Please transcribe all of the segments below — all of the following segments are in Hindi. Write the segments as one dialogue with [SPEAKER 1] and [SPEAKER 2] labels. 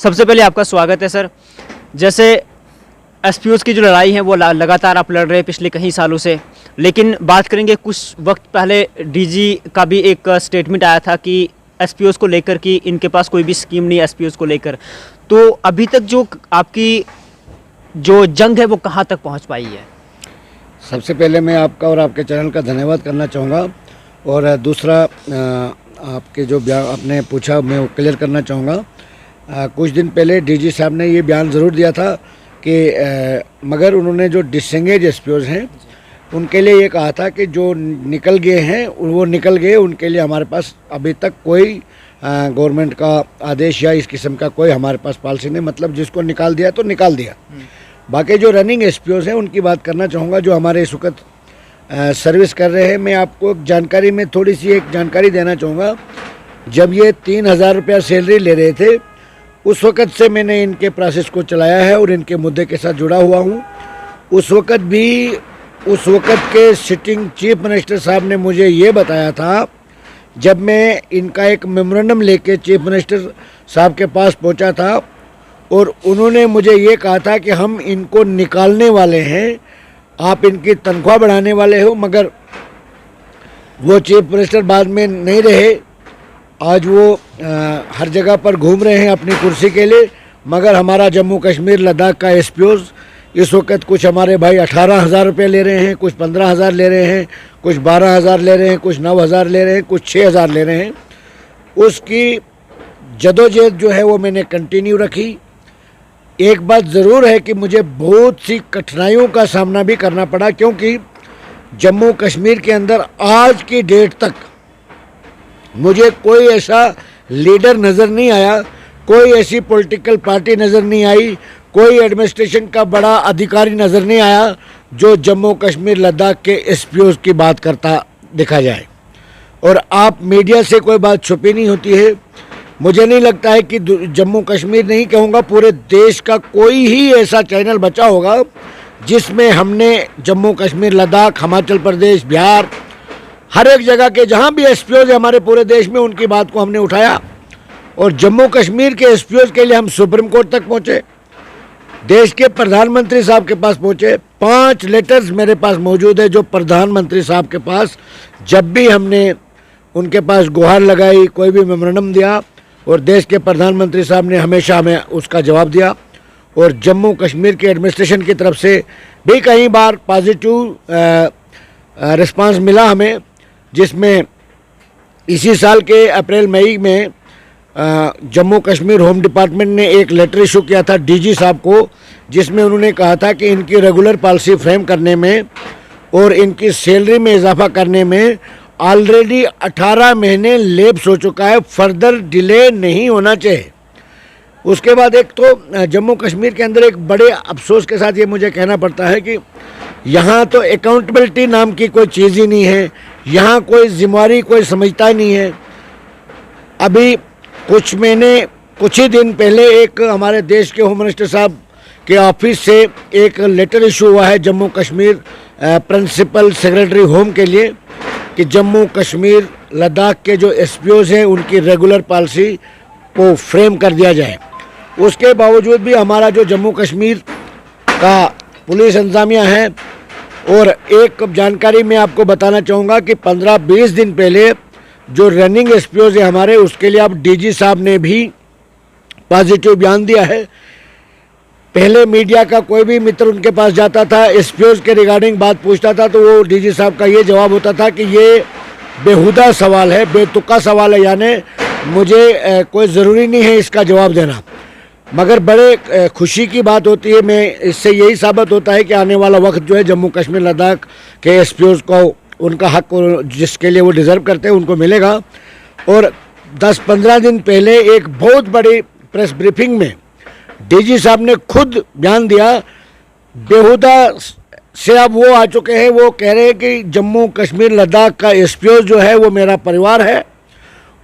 [SPEAKER 1] सबसे पहले आपका स्वागत है सर। जैसे एसपीओज़ की जो लड़ाई है वो लगातार आप लड़ रहे हैं पिछले कई सालों से, लेकिन बात करेंगे कुछ वक्त पहले डीजी का भी एक स्टेटमेंट आया था कि एसपीओज़ को लेकर कि इनके पास कोई भी स्कीम नहीं है एसपीओज़ को लेकर। तो अभी तक जो आपकी जो जंग है वो कहाँ तक पहुँच पाई है?
[SPEAKER 2] सबसे पहले मैं आपका और आपके चैनल का धन्यवाद करना चाहूँगा, और दूसरा आपके जो बयान आपने पूछा मैं वो क्लियर करना चाहूँगा। कुछ दिन पहले डीजी साहब ने ये बयान ज़रूर दिया था कि मगर उन्होंने जो डिसएंगेज एसपीओज़ हैं उनके लिए ये कहा था कि जो निकल गए हैं वो निकल गए, उनके लिए हमारे पास अभी तक कोई गवर्नमेंट का आदेश या इस किस्म का कोई हमारे पास पॉलिसी नहीं। मतलब जिसको निकाल दिया तो निकाल दिया। बाकी जो रनिंग एसपीओज़ हैं उनकी बात करना चाहूँगा जो हमारे इस वक्त सर्विस कर रहे हैं। मैं आपको जानकारी में थोड़ी सी एक जानकारी देना चाहूँगा। जब ये 3,000 रुपया सैलरी ले रहे थे उस वक़्त से मैंने इनके प्रोसेस को चलाया है और इनके मुद्दे के साथ जुड़ा हुआ हूँ। उस वक़्त के सिटिंग चीफ मिनिस्टर साहब ने मुझे ये बताया था, जब मैं इनका एक मेमोरेंडम लेके चीफ मिनिस्टर साहब के पास पहुँचा था और उन्होंने मुझे ये कहा था कि हम इनको निकालने वाले हैं, आप इनकी तनख्वाह बढ़ाने वाले हो। मगर वो चीफ मिनिस्टर बाद में नहीं रहे, आज वो हर जगह पर घूम रहे हैं अपनी कुर्सी के लिए। मगर हमारा जम्मू कश्मीर लद्दाख का एसपीओज़ इस वक्त कुछ हमारे भाई 18,000 रुपये ले रहे हैं, कुछ 15,000 ले रहे हैं, कुछ 12,000 ले रहे हैं, कुछ 9,000 ले रहे हैं, कुछ 6,000 ले रहे हैं। उसकी जदोजहद जो है वो मैंने कंटिन्यू रखी। एक बात ज़रूर है कि मुझे बहुत सी कठिनाइयों का सामना भी करना पड़ा, क्योंकि जम्मू कश्मीर के अंदर आज की डेट तक मुझे कोई ऐसा लीडर नज़र नहीं आया, कोई ऐसी पॉलिटिकल पार्टी नज़र नहीं आई, कोई एडमिनिस्ट्रेशन का बड़ा अधिकारी नज़र नहीं आया जो जम्मू कश्मीर लद्दाख के एसपीओज़ की बात करता देखा जाए। और आप मीडिया से कोई बात छुपी नहीं होती है। मुझे नहीं लगता है कि जम्मू कश्मीर नहीं कहूँगा, पूरे देश का कोई ही ऐसा चैनल बचा होगा जिसमें हमने जम्मू कश्मीर लद्दाख, हिमाचल प्रदेश, बिहार, हर एक जगह के जहाँ भी एसपीओज़ है हमारे पूरे देश में, उनकी बात को हमने उठाया। और जम्मू कश्मीर के एसपीओज़ के लिए हम सुप्रीम कोर्ट तक पहुँचे, देश के प्रधानमंत्री साहब के पास पहुँचे। 5 लेटर्स मेरे पास मौजूद है जो प्रधानमंत्री साहब के पास, जब भी हमने उनके पास गुहार लगाई, कोई भी मेमोरेंडम दिया, और देश के प्रधानमंत्री साहब ने हमेशा हमें उसका जवाब दिया। और जम्मू कश्मीर के एडमिनिस्ट्रेशन की तरफ से भी कई बार पॉजिटिव रिस्पांस मिला हमें, जिसमें इसी साल के अप्रैल मई में जम्मू कश्मीर होम डिपार्टमेंट ने एक लेटर इशू किया था डीजी साहब को, जिसमें उन्होंने कहा था कि इनकी रेगुलर पॉलिसी फ्रेम करने में और इनकी सैलरी में इजाफा करने में ऑलरेडी 18 महीने लैप्स हो चुका है, फर्दर डिले नहीं होना चाहिए। उसके बाद एक तो जम्मू कश्मीर के अंदर एक बड़े अफसोस के साथ ये मुझे कहना पड़ता है कि यहाँ तो अकाउंटेबिलिटी नाम की कोई चीज़ ही नहीं है, यहाँ कोई जिम्मेवारी कोई समझता ही नहीं है। अभी कुछ ही दिन पहले एक हमारे देश के होम मिनिस्टर साहब के ऑफिस से एक लेटर इशू हुआ है Jammu Kashmir principal secretary home के लिए कि जम्मू कश्मीर लद्दाख के जो एसपीओज़ हैं उनकी रेगुलर पॉलिसी को फ्रेम कर दिया जाए। उसके बावजूद भी हमारा जो जम्मू कश्मीर का पुलिस इंतजामिया है, और एक जानकारी मैं आपको बताना चाहूँगा कि 15-20 दिन पहले जो रनिंग एसपीओज़ है हमारे, उसके लिए अब डीजी साहब ने भी पॉजिटिव बयान दिया है। पहले मीडिया का कोई भी मित्र उनके पास जाता था, एसपीओज़ के रिगार्डिंग बात पूछता था, तो वो डीजी साहब का ये जवाब होता था कि ये बेहुदा सवाल है, बेतुका सवाल है, यानी मुझे कोई ज़रूरी नहीं है इसका जवाब देना। मगर बड़े खुशी की बात होती है, मैं इससे यही साबित होता है कि आने वाला वक्त जो है जम्मू कश्मीर लद्दाख के एसपीओज़ को उनका हक जिसके लिए वो डिज़र्व करते हैं उनको मिलेगा। और 10-15 दिन पहले एक बहुत बड़ी प्रेस ब्रीफिंग में डीजी साहब ने खुद बयान दिया, बेहुदा से अब वो आ चुके हैं, वो कह रहे हैं कि जम्मू कश्मीर लद्दाख का एसपीओ जो है वो मेरा परिवार है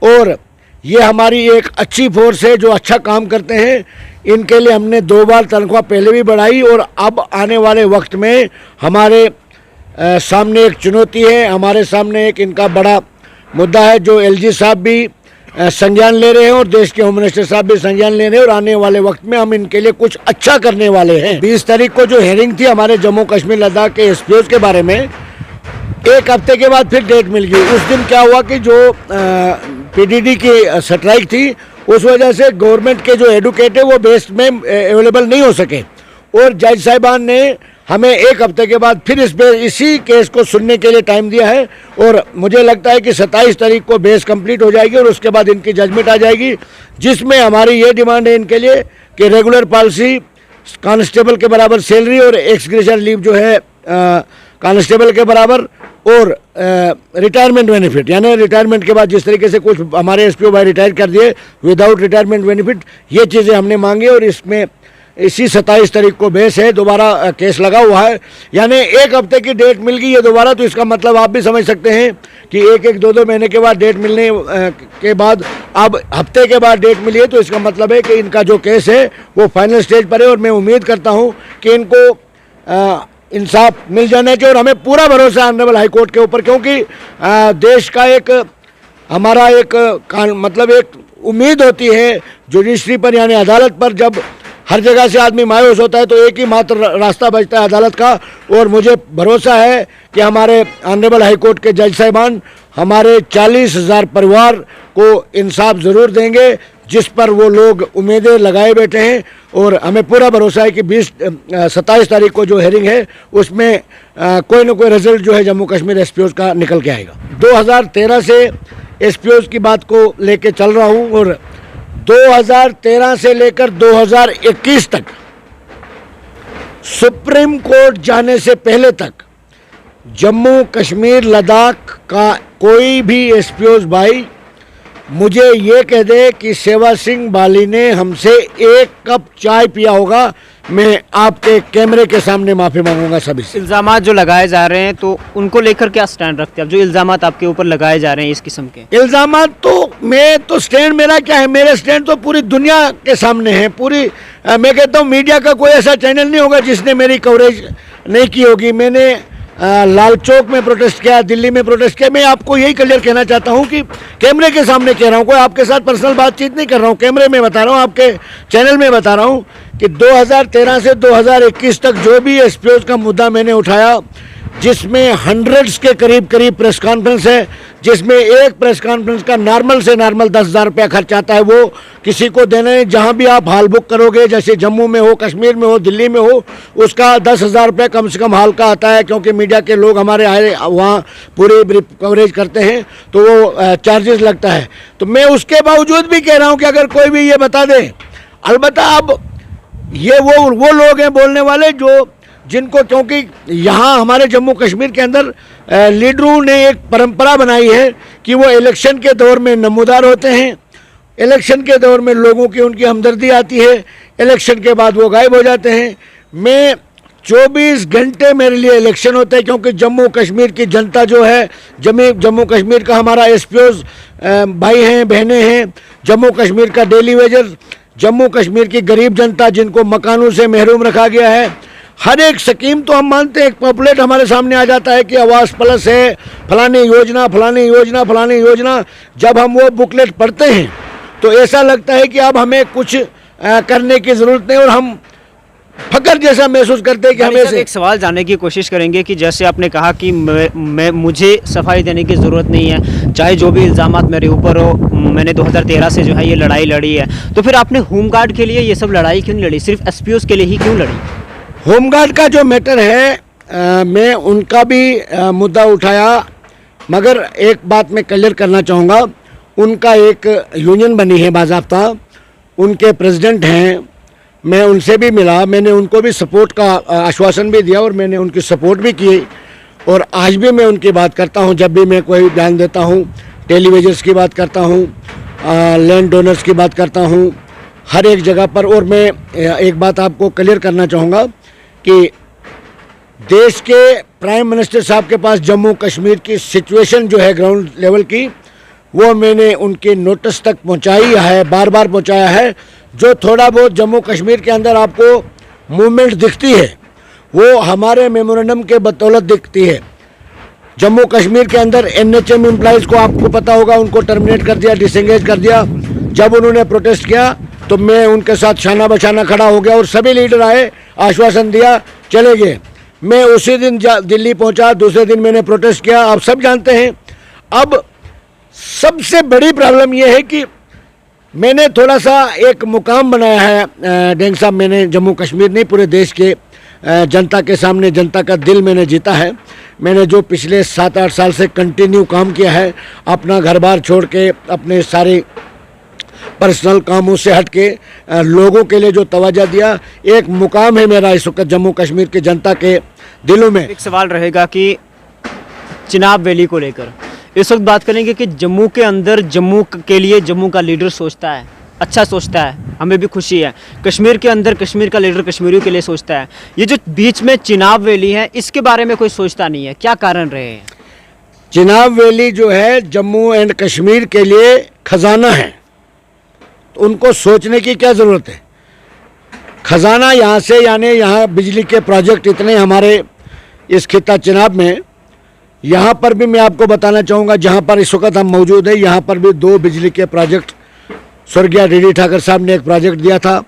[SPEAKER 2] और ये हमारी एक अच्छी फोर्स है जो अच्छा काम करते हैं। इनके लिए हमने 2 बार तनख्वाह पहले भी बढ़ाई और अब आने वाले वक्त में हमारे सामने एक चुनौती है, हमारे सामने एक इनका बड़ा मुद्दा है जो एलजी साहब भी संज्ञान ले रहे हैं और देश के होम मिनिस्टर साहब भी संज्ञान ले रहे हैं और आने वाले वक्त में हम इनके लिए कुछ अच्छा करने वाले हैं। 20 तारीख को जो हेयरिंग थी हमारे जम्मू कश्मीर लद्दाख के एसपीओज के बारे में, एक हफ्ते के बाद फिर डेट मिल गई। उस दिन क्या हुआ कि जो पीडीडी की स्ट्राइक थी उस वजह से गवर्नमेंट के जो एडवोकेट है वो बेस्ट में अवेलेबल नहीं हो सके और जज साहिबान ने हमें एक हफ्ते के बाद फिर इसी केस को सुनने के लिए टाइम दिया है और मुझे लगता है कि 27 तारीख को बेस कंप्लीट हो जाएगी और उसके बाद इनकी जजमेंट आ जाएगी, जिसमें हमारी ये डिमांड है इनके लिए कि रेगुलर पॉलिसी, कांस्टेबल के बराबर सैलरी और एक्सग्रेशन लीव जो है कांस्टेबल के बराबर और रिटायरमेंट बेनिफिट, यानी रिटायरमेंट के बाद जिस तरीके से कुछ हमारे एसपीओ भाई रिटायर कर दिए विदाउट रिटायरमेंट बेनिफिट, ये चीज़ें हमने मांगी और इसमें इसी 27 तारीख को बेस है, दोबारा केस लगा हुआ है। यानी एक हफ्ते की डेट मिल गई है दोबारा, तो इसका मतलब आप भी समझ सकते हैं कि एक 2 महीने के बाद डेट मिलने के बाद अब हफ्ते के बाद डेट मिली है, तो इसका मतलब है कि इनका जो केस है वो फाइनल स्टेज पर है और मैं उम्मीद करता हूँ कि इनको इंसाफ मिल जाना चाहिए और हमें पूरा भरोसा है ऑनरेबल हाई कोर्ट के ऊपर, क्योंकि देश का एक हमारा एक मतलब एक उम्मीद होती है जुडिशरी पर, यानी अदालत पर। जब हर जगह से आदमी मायूस होता है तो एक ही मात्र रास्ता बचता है अदालत का, और मुझे भरोसा है कि हमारे ऑनरेबल हाई कोर्ट के जज साहिबान हमारे 40,000 परिवार को इंसाफ ज़रूर देंगे, जिस पर वो लोग उम्मीदें लगाए बैठे हैं। और हमें पूरा भरोसा है कि 27 तारीख को जो हेयरिंग है उसमें कोई ना कोई रिजल्ट जो है जम्मू कश्मीर एसपीओज का निकल के आएगा। 2013 से एसपीओज की बात को लेके चल रहा हूँ और 2013 से लेकर 2021 तक सुप्रीम कोर्ट जाने से पहले तक जम्मू कश्मीर लद्दाख का कोई भी एसपीओज भाई मुझे ये कह दे कि सेवा सिंह बाली ने हमसे एक कप चाय पिया होगा, मैं आपके कैमरे के सामने माफ़ी मांगूंगा सभी से।
[SPEAKER 1] इल्ज़ामात जो लगाए जा रहे हैं तो उनको लेकर क्या स्टैंड रखते हैं? अब जो इल्ज़ामात आपके ऊपर लगाए जा रहे हैं इस किस्म के
[SPEAKER 2] इल्ज़ामात, तो मैं तो स्टैंड मेरा क्या है, मेरे स्टैंड तो पूरी दुनिया के सामने है। पूरी मैं कहता हूँ मीडिया का कोई ऐसा चैनल नहीं होगा जिसने मेरी कवरेज नहीं की होगी। मैंने लाल चौक में प्रोटेस्ट किया, दिल्ली में प्रोटेस्ट किया। मैं आपको यही क्लियर कहना चाहता हूं कि कैमरे के सामने कह रहा हूं, कोई आपके साथ पर्सनल बातचीत नहीं कर रहा हूं, कैमरे में बता रहा हूं, आपके चैनल में बता रहा हूं कि 2013 से 2021 तक जो भी एसपीओज का मुद्दा मैंने उठाया, जिसमें हंड्रेड्स के करीब प्रेस कॉन्फ्रेंस है, जिसमें एक प्रेस कॉन्फ्रेंस का नॉर्मल से नॉर्मल 10,000 रुपया खर्च आता है, वो किसी को देना है। जहाँ भी आप हॉल बुक करोगे, जैसे जम्मू में हो, कश्मीर में हो, दिल्ली में हो, उसका 10,000 रुपया कम से कम हॉल का आता है, क्योंकि मीडिया के लोग हमारे आए वहाँ पूरी कवरेज करते हैं तो वो चार्जेस लगता है। तो मैं उसके बावजूद भी कह रहा हूँ कि अगर कोई भी ये बता दे, अलबत्ता अब ये वो लोग हैं बोलने वाले जो जिनको, क्योंकि यहाँ हमारे जम्मू कश्मीर के अंदर लीडरों ने एक परंपरा बनाई है कि वो इलेक्शन के दौर में नमूदार होते हैं, इलेक्शन के दौर में लोगों की उनकी हमदर्दी आती है, इलेक्शन के बाद वो गायब हो जाते हैं। मैं 24 घंटे मेरे लिए इलेक्शन होते हैं, क्योंकि जम्मू कश्मीर की जनता जो है, जम्मू कश्मीर का हमारा एसपीओज भाई हैं, बहनें हैं, जम्मू कश्मीर का डेली वेजर, जम्मू कश्मीर की गरीब जनता जिनको मकानों से महरूम रखा गया है, हर एक स्कीम तो हम मानते हैं, एक पॉपुलेट हमारे सामने आ जाता है कि आवास प्लस है, फलानी योजना फलानी योजना फलानी योजना। जब हम वो बुकलेट पढ़ते हैं तो ऐसा लगता है कि अब हमें कुछ करने की ज़रूरत नहीं, और हम फकर जैसा महसूस करते हैं कि हमें
[SPEAKER 1] एक सवाल जानने की कोशिश करेंगे कि जैसे आपने कहा कि मुझे सफाई देने की ज़रूरत नहीं है, चाहे जो भी इल्ज़ामात मेरे ऊपर हो, मैंने 2013 से जो है ये लड़ाई लड़ी है, तो फिर आपने होमगार्ड के लिए ये सब लड़ाई क्यों नहीं लड़ी? सिर्फ एसपीओज के लिए ही क्यों लड़ी?
[SPEAKER 2] होमगार्ड का जो मैटर है मैं उनका भी मुद्दा उठाया, मगर एक बात मैं क्लियर करना चाहूँगा, उनका एक यूनियन बनी है बाज़ाब्ता, उनके प्रेसिडेंट हैं, मैं उनसे भी मिला, मैंने उनको भी सपोर्ट का आश्वासन भी दिया और मैंने उनकी सपोर्ट भी की, और आज भी मैं उनकी बात करता हूँ। जब भी मैं कोई बयान देता हूँ, टेलीविजन्स की बात करता हूँ, लैंड डोनर्स की बात करता हूँ, हर एक जगह पर। और मैं एक बात आपको क्लियर करना चाहूँगा कि देश के प्राइम मिनिस्टर साहब के पास जम्मू कश्मीर की सिचुएशन जो है ग्राउंड लेवल की, वो मैंने उनके नोटिस तक पहुंचाई है, बार बार पहुंचाया है। जो थोड़ा बहुत जम्मू कश्मीर के अंदर आपको मूवमेंट दिखती है वो हमारे मेमोरेंडम के बदौलत दिखती है। जम्मू कश्मीर के अंदर NHM एम्प्लॉइज को आपको पता होगा उनको टर्मिनेट कर दिया, डिसएंगेज कर दिया। जब उन्होंने प्रोटेस्ट किया तो मैं उनके साथ शाना बशाना खड़ा हो गया और सभी लीडर आए, आश्वासन दिया, चले गए। मैं उसी दिन दिल्ली पहुंचा, दूसरे दिन मैंने प्रोटेस्ट किया। आप सब जानते हैं। अब सबसे बड़ी प्रॉब्लम यह है कि मैंने थोड़ा सा एक मुकाम बनाया है डेंग साहब, मैंने जम्मू कश्मीर नहीं पूरे देश के जनता के सामने, जनता का दिल मैंने जीता है। मैंने जो पिछले 7-8 साल से कंटिन्यू काम किया है, अपना घर बार छोड़ के, अपने सारे पर्सनल कामों से हट के लोगों के लिए जो तवज्जो दिया, एक मुकाम है मेरा इस वक्त जम्मू कश्मीर की जनता के दिलों में।
[SPEAKER 1] एक सवाल रहेगा कि चिनाब वैली को लेकर इस वक्त बात करेंगे कि जम्मू के अंदर जम्मू के लिए जम्मू का लीडर सोचता है, अच्छा सोचता है, हमें भी खुशी है। कश्मीर के अंदर कश्मीर का लीडर कश्मीरियों के लिए सोचता है। ये जो बीच में चिनाब वैली है, इसके बारे में कोई सोचता नहीं है, क्या कारण रहे हैं?
[SPEAKER 2] चिनाब वैली जो है जम्मू एंड कश्मीर के लिए खजाना है, तो उनको सोचने की क्या ज़रूरत है? खजाना यहाँ से, यानी यहाँ बिजली के प्रोजेक्ट इतने हमारे इस खिता चिनाब में, यहाँ पर भी मैं आपको बताना चाहूँगा, जहाँ पर इस वक्त हम मौजूद हैं, यहाँ पर भी 2 बिजली के प्रोजेक्ट स्वर्गीय DD ठाकर साहब ने एक प्रोजेक्ट दिया था,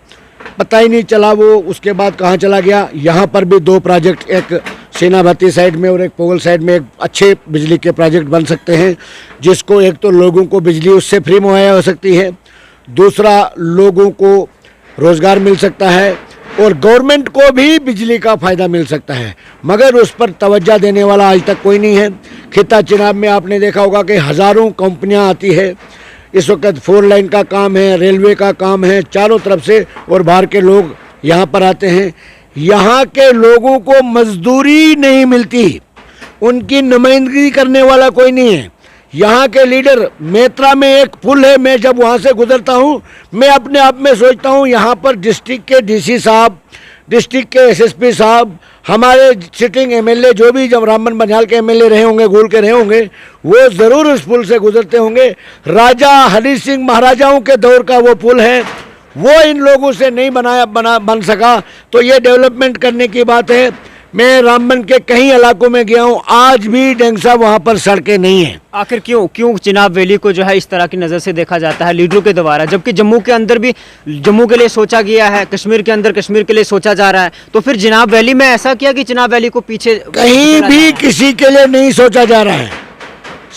[SPEAKER 2] पता ही नहीं चला वो उसके बाद कहाँ चला गया। यहाँ पर भी 2 प्रोजेक्ट, एक सेनाभर्ती साइड में और एक पोगल साइड में, एक अच्छे बिजली के प्रोजेक्ट बन सकते हैं, जिसको एक तो लोगों को बिजली उससे फ्री मुहैया हो सकती है, दूसरा लोगों को रोज़गार मिल सकता है और गवर्नमेंट को भी बिजली का फ़ायदा मिल सकता है। मगर उस पर तवज्जो देने वाला आज तक कोई नहीं है। खिता चिनाब में आपने देखा होगा कि हज़ारों कंपनियां आती है, इस वक्त 4 लाइन का काम है, रेलवे का काम है, चारों तरफ से, और बाहर के लोग यहाँ पर आते हैं। यहाँ के लोगों को मजदूरी नहीं मिलती, उनकी नुमाइंदगी करने वाला कोई नहीं है। यहाँ के लीडर, मेत्रा में एक पुल है, मैं जब वहाँ से गुजरता हूँ मैं अपने आप में सोचता हूँ यहाँ पर डिस्ट्रिक्ट के DC साहब, डिस्ट्रिक्ट के SSP साहब, हमारे सिटिंग MLA जो भी जब रामबन बनिहाल के MLA रहे होंगे, गोल के रहे होंगे, वो ज़रूर इस पुल से गुजरते होंगे। राजा हरि सिंह महाराजाओं के दौर का वो पुल है, वो इन लोगों से नहीं बन सका, तो ये डेवलपमेंट करने की बात है। मैं रामबन के कई इलाकों में गया हूँ, आज भी डेंग साहब वहाँ पर सड़कें नहीं हैं।
[SPEAKER 1] आखिर क्यों चिनाब वैली को जो है इस तरह की नज़र से देखा जाता है लीडरों के द्वारा, जबकि जम्मू के अंदर भी जम्मू के लिए सोचा गया है, कश्मीर के अंदर कश्मीर के लिए सोचा जा रहा है, तो फिर चिनाब वैली में ऐसा किया कि चिनाब वैली को पीछे
[SPEAKER 2] कहीं भी किसी के लिए नहीं सोचा जा रहा है।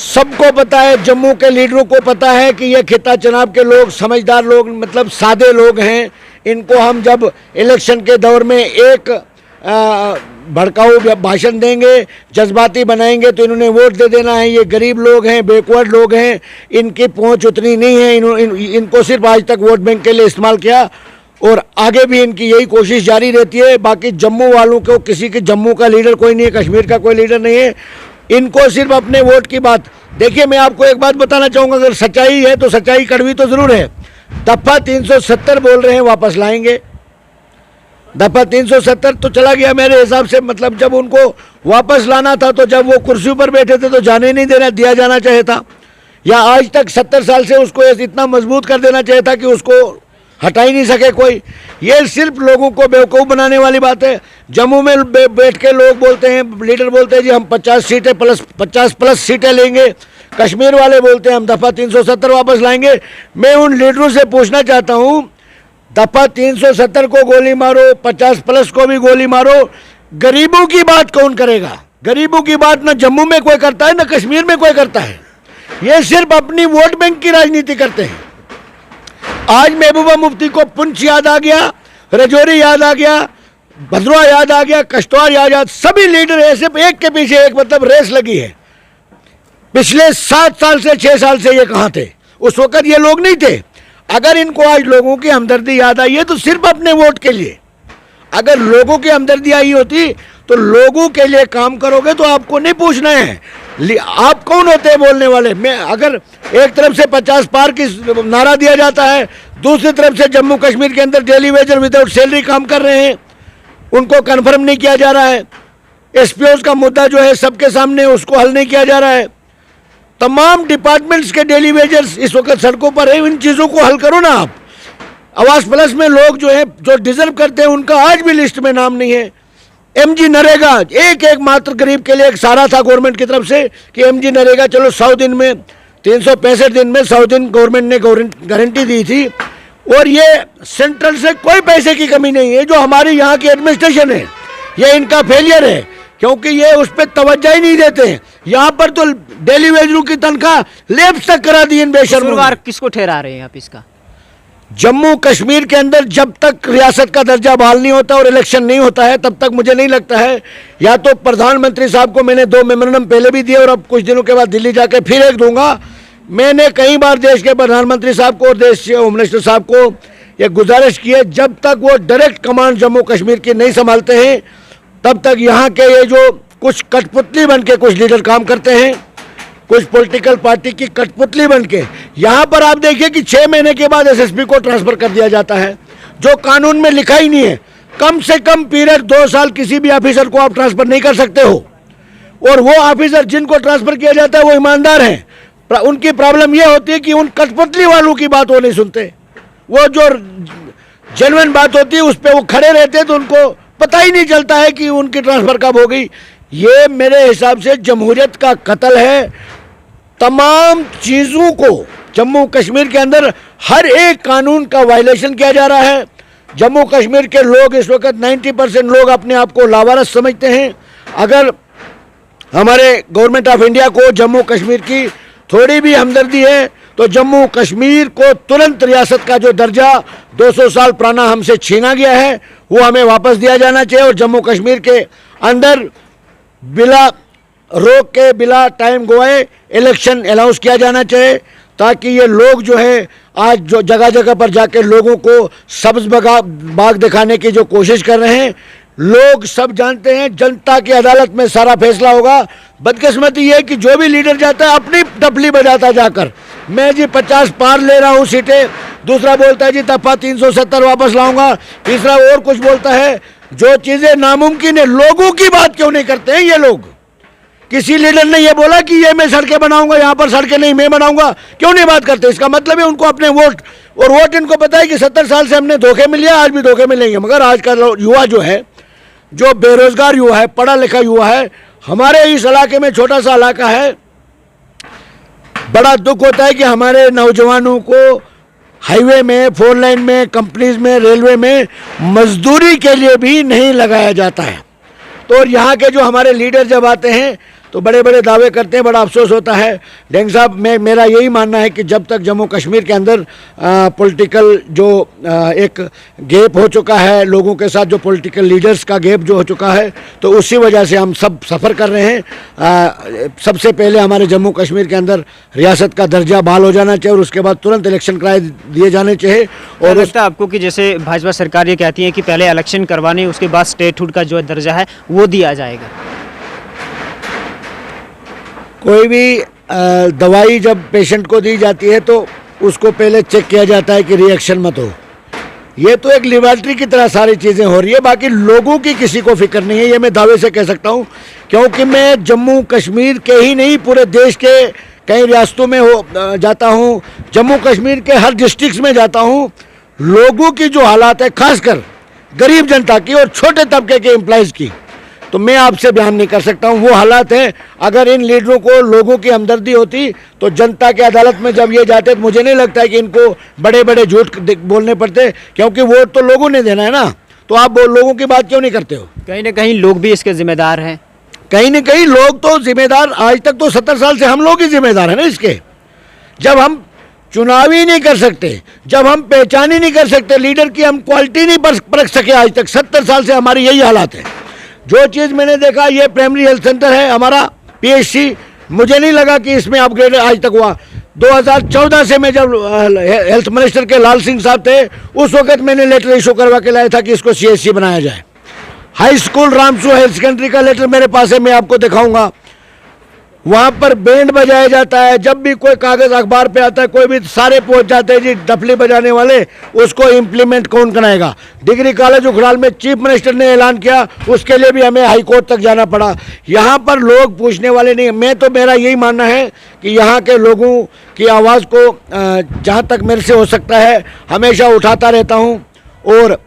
[SPEAKER 2] सबको पता है, जम्मू के लीडरों को पता है कि ये खिता चिनाब के लोग समझदार लोग, मतलब सादे लोग हैं। इनको हम जब इलेक्शन के दौर में एक भड़काऊ भाषण देंगे, जज्बाती बनाएंगे, तो इन्होंने वोट दे देना है। ये गरीब लोग हैं, बैकवर्ड लोग हैं, इनकी पहुंच उतनी नहीं है, इनको सिर्फ आज तक वोट बैंक के लिए इस्तेमाल किया और आगे भी इनकी यही कोशिश जारी रहती है। बाकी जम्मू वालों को, किसी के जम्मू का लीडर कोई नहीं है, कश्मीर का कोई लीडर नहीं है, इनको सिर्फ अपने वोट की बात। देखिए, मैं आपको एक बात बताना चाहूँगा, अगर सच्चाई है तो सच्चाई कड़वी तो ज़रूर है। दफ़ा 370 बोल रहे हैं वापस लाएंगे, दफ़ा 370 तो चला गया मेरे हिसाब से, मतलब जब उनको वापस लाना था तो जब वो कुर्सी पर बैठे थे तो जाने नहीं दिया जाना चाहिए था, या आज तक 70 साल से उसको इतना मजबूत कर देना चाहिए था कि उसको हटा ही नहीं सके कोई। ये सिर्फ लोगों को बेवकूफ़ बनाने वाली बात है। जम्मू में बैठ के लोग बोलते हैं, लीडर बोलते हैं जी हम 50 सीटें प्लस 50 प्लस सीटें लेंगे, कश्मीर वाले बोलते हैं हम दफ़ा 370 वापस लाएंगे। मैं उन लीडरों से पूछना चाहता हूँ, दफ़ा 370 को गोली मारो, 50 प्लस को भी गोली मारो, गरीबों की बात कौन करेगा? गरीबों की बात ना जम्मू में कोई करता है ना कश्मीर में कोई करता है। ये सिर्फ अपनी वोट बैंक की राजनीति करते हैं। आज महबूबा मुफ्ती को पुंछ याद आ गया, रजौरी याद आ गया, भद्रवाह याद आ गया, कश्तवाड़ याद आ, सभी लीडर ऐसे एक के पीछे एक, मतलब रेस लगी है। पिछले 7 साल से 6 साल से ये कहाँ थे? उस वक्त ये लोग नहीं थे। अगर इनको आज लोगों की हमदर्दी याद आई है तो सिर्फ अपने वोट के लिए। अगर लोगों की हमदर्दी आई होती तो लोगों के लिए काम करोगे तो आपको नहीं पूछना है आप कौन होते हैं बोलने वाले। मैं अगर एक तरफ से 50 पार की नारा दिया जाता है, दूसरी तरफ से जम्मू कश्मीर के अंदर डेली वेजर विदाउट सैलरी काम कर रहे हैं, उनको कन्फर्म नहीं किया जा रहा है। SPOs का मुद्दा जो है सबके सामने, उसको हल नहीं किया जा रहा है। तमाम डिपार्टमेंट्स के डेली वेजर्स इस वक्त सड़कों पर है, इन चीज़ों को हल करो ना आप। आवास प्लस में लोग जो है जो डिजर्व करते हैं उनका आज भी लिस्ट में नाम नहीं है। एमजी नरेगा एक एक मात्र गरीब के लिए एक सहारा था गवर्नमेंट की तरफ से कि एमजी नरेगा चलो 100 दिन में 365 दिन में 100 दिन गवर्नमेंट ने गारंटी दी थी। और ये सेंट्रल से कोई पैसे की कमी नहीं है, जो हमारी यहाँ की एडमिनिस्ट्रेशन है ये इनका फेलियर है, क्योंकि ये उस पर तवज्जो ही नहीं देते हैं। यहाँ पर तो डेली वेजरों की तनख्वाह लेप्स तक करा दी इन बेशर्मों ने।
[SPEAKER 1] कसूरवार किसको ठहरा रहे हैं आप इसका?
[SPEAKER 2] जम्मू कश्मीर के अंदर जब तक रियासत का दर्जा बहाल नहीं होता और इलेक्शन नहीं होता है तब तक मुझे नहीं लगता है, या तो प्रधानमंत्री साहब को मैंने 2 मेमोरेंडम पहले भी दिए और अब कुछ दिनों के बाद दिल्ली जाके फिर एक दूंगा। मैंने कई बार देश के प्रधानमंत्री साहब को और देश के होम मिनिस्टर साहब को ये गुजारिश की है, जब तक वो डायरेक्ट कमांड जम्मू कश्मीर की नहीं संभालते हैं तब तक यहाँ के ये जो कुछ कठपुतली बन के कुछ लीडर काम करते हैं, कुछ पॉलिटिकल पार्टी की कठपुतली बन के, यहाँ पर आप देखिए कि 6 महीने के बाद एसएसपी को ट्रांसफर कर दिया जाता है, जो कानून में लिखा ही नहीं है। कम से कम पीरियड 2 साल किसी भी ऑफिसर को आप ट्रांसफर नहीं कर सकते हो, और वो ऑफिसर जिनको ट्रांसफर किया जाता है वो ईमानदार हैं। उनकी प्रॉब्लम ये होती है कि उन कठपुतली वालों की बात वो नहीं सुनते, वो जो जेन्युइन बात होती है उस पर वो खड़े रहते हैं, तो उनको पता ही नहीं चलता है कि उनकी ट्रांसफर कब हो गई। ये मेरे हिसाब से जमहूरियत का कत्ल है। तमाम चीज़ों को जम्मू कश्मीर के अंदर हर एक कानून का वायलेशन किया जा रहा है। जम्मू कश्मीर के लोग इस वक्त 90% लोग अपने आप को लावारिस समझते हैं। अगर हमारे गवर्नमेंट ऑफ इंडिया को जम्मू कश्मीर की थोड़ी भी हमदर्दी है तो जम्मू कश्मीर को तुरंत रियासत का जो दर्जा 200 साल पुराना हमसे छीना गया है वो हमें वापस दिया जाना चाहिए, और जम्मू कश्मीर के अंदर बिला रोक के बिला टाइम गवाए इलेक्शन अनाउंस किया जाना चाहिए, ताकि ये लोग जो है आज जो जगह जगह पर जाके लोगों को सब्ज बाग दिखाने की जो कोशिश कर रहे हैं, लोग सब जानते हैं जनता की अदालत में सारा फैसला होगा। बदकिस्मती ये है कि जो भी लीडर जाता है अपनी टपली बजाता जाकर, मैं जी 50 पार ले रहा हूँ सीटें, दूसरा बोलता है जी दफा 370 वापस लाऊंगा, तीसरा और कुछ बोलता है। जो चीज़ें नामुमकिन है, लोगों की बात क्यों नहीं करते हैं ये लोग? किसी लीडर ने ये बोला कि ये मैं सड़कें बनाऊंगा, यहाँ पर सड़कें नहीं मैं बनाऊंगा, क्यों नहीं बात करते? इसका मतलब है उनको अपने वोट, और वोट इनको पता है कि 70 साल से हमने धोखे में लिया, आज भी धोखे में लेंगे। मगर आज का युवा जो है, जो बेरोजगार युवा है, पढ़ा लिखा युवा है, हमारे इस इलाके में छोटा सा इलाका है, बड़ा दुख होता है कि हमारे नौजवानों को हाईवे में, 4 लाइन में, कंपनीज में, रेलवे में मजदूरी के लिए भी नहीं लगाया जाता है। तो और यहाँ के जो हमारे लीडर जब आते हैं तो बड़े बड़े दावे करते हैं, बड़ा अफसोस होता है। डेंग साहब, मेरा यही मानना है कि जब तक जम्मू कश्मीर के अंदर पॉलिटिकल जो एक गैप हो चुका है, लोगों के साथ जो पॉलिटिकल लीडर्स का गैप जो हो चुका है, तो उसी वजह से हम सब सफ़र कर रहे हैं। सबसे पहले हमारे जम्मू कश्मीर के अंदर रियासत का दर्जा बहाल हो जाना चाहिए और उसके बाद तुरंत इलेक्शन कराए दिए जाने चाहिए। और
[SPEAKER 1] लगता है आपको कि जैसे भाजपा सरकार ये कहती है कि पहले इलेक्शन करवाने, उसके बाद स्टेटहुड का जो दर्जा है वो दिया जाएगा?
[SPEAKER 2] कोई भी दवाई जब पेशेंट को दी जाती है तो उसको पहले चेक किया जाता है कि रिएक्शन मत हो। ये तो एक लेबोरेटरी की तरह सारी चीज़ें हो रही है, बाकी लोगों की किसी को फिक्र नहीं है, ये मैं दावे से कह सकता हूँ। क्योंकि मैं जम्मू कश्मीर के ही नहीं, पूरे देश के कई रियासतों में जाता हूँ, जम्मू कश्मीर के हर डिस्ट्रिक्ट में जाता हूँ। लोगों की जो हालात है, खासकर गरीब जनता की और छोटे तबके के एम्प्लॉयज़ की, तो मैं आपसे बयान नहीं कर सकता हूँ। वो हालात हैं, अगर इन लीडरों को लोगों की हमदर्दी होती तो जनता की अदालत में जब ये जाते तो मुझे नहीं लगता है कि इनको बड़े बड़े झूठ बोलने पड़ते, क्योंकि वोट तो लोगों ने देना है ना। तो आप लोगों की बात क्यों नहीं करते हो?
[SPEAKER 1] कहीं ना कहीं लोग भी इसके जिम्मेदार हैं।
[SPEAKER 2] कहीं ना कहीं लोग तो जिम्मेदार, आज तक तो 70 साल से हम लोग ही जिम्मेदार हैं ना इसके। जब हम चुनाव ही नहीं कर सकते, जब हम पहचान ही नहीं कर सकते, लीडर की हम क्वालिटी नहीं परख सके आज तक, 70 साल से हमारी यही हालात है। जो चीज़ मैंने देखा, ये प्राइमरी हेल्थ सेंटर है हमारा PHC, मुझे नहीं लगा कि इसमें अपग्रेड आज तक हुआ। 2014 से मैं जब हेल्थ मिनिस्टर के लाल सिंह साहब थे, उस वक्त मैंने लेटर इशू करवा के लाया था कि इसको CHC बनाया जाए। High school Ramsu higher secondary का लेटर मेरे पास है, मैं आपको दिखाऊंगा। वहाँ पर बैंड बजाया जाता है, जब भी कोई कागज़ अखबार पे आता है, कोई भी सारे पहुँच जाते हैं जी डफली बजाने वाले, उसको इम्प्लीमेंट कौन कराएगा? डिग्री कॉलेज उखराल में चीफ मिनिस्टर ने ऐलान किया, उसके लिए भी हमें हाई कोर्ट तक जाना पड़ा। यहाँ पर लोग पूछने वाले नहीं। मैं तो, मेरा यही मानना है कि यहाँ के लोगों की आवाज़ को जहाँ तक मेरे से हो सकता है हमेशा उठाता रहता हूँ। और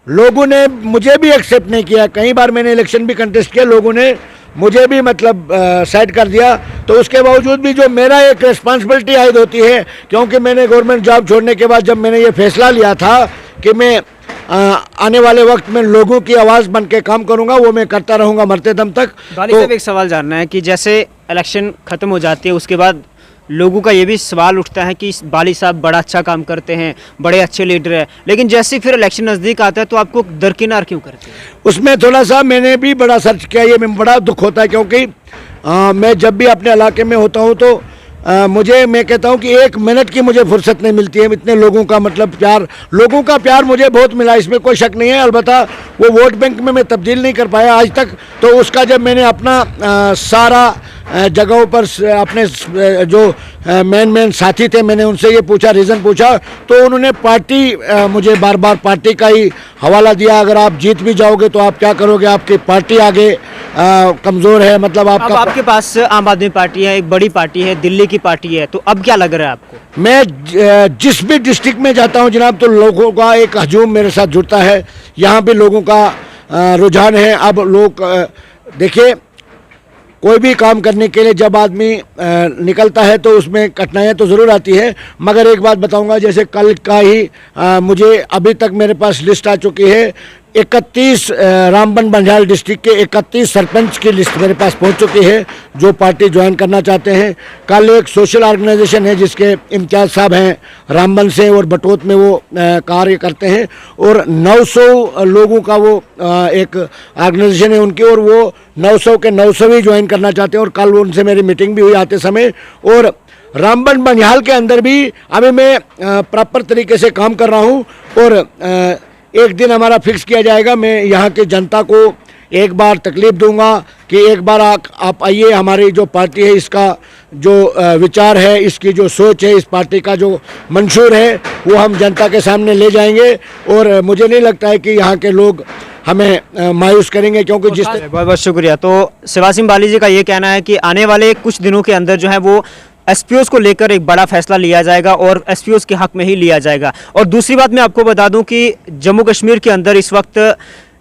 [SPEAKER 2] लोगों ने मुझे भी एक्सेप्ट नहीं किया। कई बार मैंने इलेक्शन भी कंटेस्ट किया, लोगों ने मुझे भी मतलब साइड कर दिया। तो उसके बावजूद भी जो मेरा एक रिस्पॉन्सिबिलिटी आयद होती है, क्योंकि मैंने गवर्नमेंट जॉब छोड़ने के बाद जब मैंने ये फैसला लिया था कि मैं आने वाले वक्त में लोगों की आवाज़ बन के काम करूंगा, वो मैं करता रहूंगा मरते दम तक।
[SPEAKER 1] बाली साहब, एक सवाल जानना है कि जैसे इलेक्शन ख़त्म हो जाती है उसके बाद लोगों का ये भी सवाल उठता है कि बाली साहब बड़ा अच्छा काम करते हैं, बड़े अच्छे लीडर हैं, लेकिन जैसे फिर इलेक्शन नज़दीक आता है तो आपको दरकिनार क्यों करते हैं?
[SPEAKER 2] उसमें थोड़ा सा मैंने भी बड़ा सर्च किया, ये में बड़ा दुख होता है, क्योंकि मैं जब भी अपने इलाके में होता हूँ तो मैं कहता हूँ कि 1 मिनट की मुझे फुर्सत नहीं मिलती है। इतने लोगों का मतलब प्यार, लोगों का प्यार मुझे बहुत मिला, इसमें कोई शक नहीं है। अलबत्ता वो वोट बैंक में मैं तब्दील नहीं कर पाया आज तक। तो उसका जब मैंने अपना सारा जगहों पर अपने जो मेन साथी थे, मैंने उनसे ये पूछा, रीज़न पूछा, तो उन्होंने पार्टी मुझे बार बार पार्टी का ही हवाला दिया। अगर आप जीत भी जाओगे तो आप क्या करोगे, आपकी पार्टी आगे कमज़ोर है, मतलब
[SPEAKER 1] अब आपके पास आम आदमी पार्टी है, एक बड़ी पार्टी है, दिल्ली की पार्टी है, तो अब क्या लग रहा है आपको?
[SPEAKER 2] मैं जिस भी डिस्ट्रिक्ट में जाता हूं जनाब, तो लोगों का एक हजूम मेरे साथ जुड़ता है। यहाँ भी लोगों का रुझान है। अब लोग देखिए, कोई भी काम करने के लिए जब आदमी निकलता है तो उसमें कठिनाइयाँ तो ज़रूर आती है, मगर एक बात बताऊंगा, जैसे कल का ही मुझे अभी तक मेरे पास लिस्ट आ चुकी है। 31 रामबन बंजाल डिस्ट्रिक्ट के 31 सरपंच की लिस्ट मेरे पास पहुंच चुकी है जो पार्टी ज्वाइन करना चाहते हैं। कल एक सोशल ऑर्गेनाइजेशन है जिसके इम्तियाज़ साहब हैं रामबन से और बटोत में, वो कार्य करते हैं, और 900 लोगों का वो एक ऑर्गेनाइजेशन है उनकी, और वो 900 के 900 ही ज्वाइन करना चाहते हैं। और कल उनसे मेरी मीटिंग भी हुई आते समय। और रामबन बनिहाल के अंदर भी अभी मैं प्रॉपर तरीके से काम कर रहा हूँ, और एक दिन हमारा फिक्स किया जाएगा। मैं यहाँ की जनता को एक बार तकलीफ दूंगा कि एक बार आप आइए, हमारी जो पार्टी है इसका जो विचार है, इसकी जो सोच है, इस पार्टी का जो मंशूर है, वो हम जनता के सामने ले जाएंगे। और मुझे नहीं लगता है कि यहाँ के लोग हमें मायूस करेंगे, क्योंकि
[SPEAKER 1] बहुत बहुत शुक्रिया। तो शिवा सिंह बाली जी का ये कहना है कि आने वाले कुछ दिनों के अंदर जो है वो एसपीओस को लेकर एक बड़ा फैसला लिया जाएगा और एसपीओस के हक में ही लिया जाएगा। और दूसरी बात मैं आपको बता दूं कि जम्मू कश्मीर के अंदर इस वक्त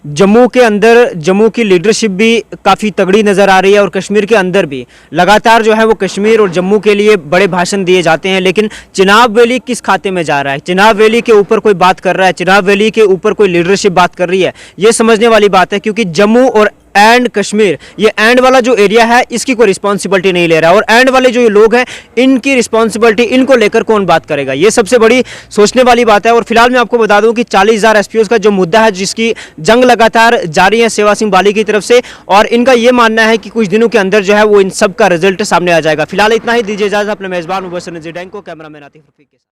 [SPEAKER 1] जम्मू की लीडरशिप भी काफ़ी तगड़ी नज़र आ रही है, और कश्मीर के अंदर भी लगातार जो है वो कश्मीर और जम्मू के लिए बड़े भाषण दिए जाते हैं, लेकिन चिनाब वैली किस खाते में जा रहा है, चिनाब वैली के ऊपर कोई बात कर रहा है, चिनाब वैली के ऊपर कोई लीडरशिप बात कर रही है, ये समझने वाली बात है। क्योंकि जम्मू और एंड कश्मीर, ये एंड वाला जो एरिया है इसकी कोई रिस्पॉन्सिबिलिटी नहीं ले रहा, और एंड वाले जो ये लोग हैं इनकी रिस्पॉन्सिबिलिटी, इनको लेकर कौन बात करेगा, ये सबसे बड़ी सोचने वाली बात है। और फिलहाल मैं आपको बता दूं कि 40,000 एसपीओस का जो मुद्दा है, जिसकी जंग लगातार जारी है शिवा सिंह बाली की तरफ से, और इनका ये मानना है कि कुछ दिनों के अंदर जो है वो इन सब का रिजल्ट सामने आ जाएगा। फिलहाल इतना ही, दीजिए इजाजत। अपने मेजबान मुबशर नज़ीर डैंग को, कैमरामैन आतिफ रफीक के साथ।